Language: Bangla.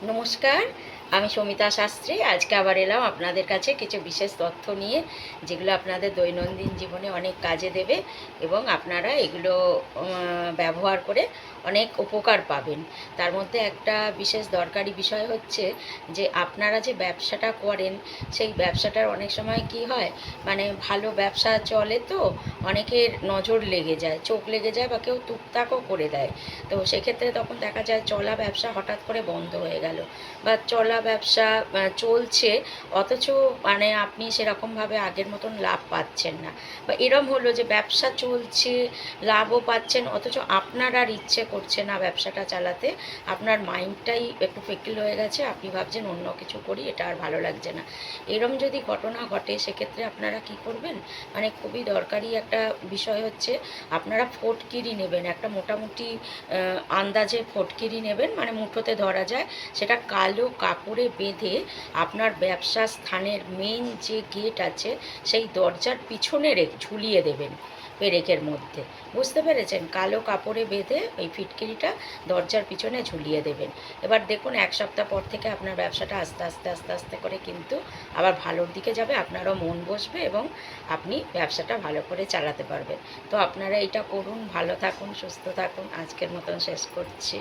নমস্কার, আমি সমিতা শাস্ত্রী। আজকে আবার এলাম আপনাদের কাছে কিছু বিশেষ তথ্য নিয়ে, যেগুলো আপনাদের দৈনন্দিন জীবনে অনেক কাজে দেবে এবং আপনারা এগুলো ব্যবহার করে অনেক উপকার পাবেন। তার মধ্যে একটা বিশেষ দরকারি বিষয় হচ্ছে যে আপনারা যে ব্যবসাটা করেন, সেই ব্যবসাটার অনেক সময় কি হয়, মানে ভালো ব্যবসা চলে তো অনেকের নজর লেগে যায়, চোখ লেগে যায়, বা কেউ টুকটাকও করে দেয়। তো সেক্ষেত্রে তখন দেখা যায় চলা ব্যবসা হঠাৎ করে বন্ধ হয়ে গেল, বা চলা ব্যবসা চলছে, অথচ মানে আপনি সেরকমভাবে আগের মতন লাভ পাচ্ছেন না, বা এরম হলো যে ব্যবসা চলছে, লাভও পাচ্ছেন, অথচ আপনার আর ইচ্ছে করছে না ব্যবসাটা চালাতে। আপনার মাইন্ডটাই একটু ফিকেল হয়ে গেছে, আপনি ভাবছেন অন্য কিছু করি, এটা আর ভালো লাগছে না। এরম যদি ঘটনা ঘটে, সেক্ষেত্রে আপনারা কি করবেন, মানে খুবই দরকারি একটা বিষয় হচ্ছে আপনারা ফটকিরি নেবেন, একটা মোটামুটি আন্দাজে ফটকিরি নেবেন, মানে মুঠোতে ধরা যায়, সেটা কালো কাপড়ে বেঁধে আপনার ব্যবসা স্থানের মেইন যে গেট আছে সেই দরজার পিছনে ঝুলিয়ে দেবেন পেরেকের মধ্যে। বুঝতে পেরেছেন? কালো কাপড়ে বেঁধে ওই ফিটকিরিটা দরজার পিছনে ঝুলিয়ে দেবেন। এবার দেখুন, এক সপ্তাহ পর থেকে আপনার ব্যবসাটা আস্তে আস্তে আস্তে আস্তে করে কিন্তু আবার ভালোর দিকে যাবে, আপনারও মন বসবে এবং আপনি ব্যবসাটা ভালো করে চালাতে পারবেন। তো আপনারা এটা করুন, ভালো থাকুন, সুস্থ থাকুন। আজকের মতন শেষ করছি।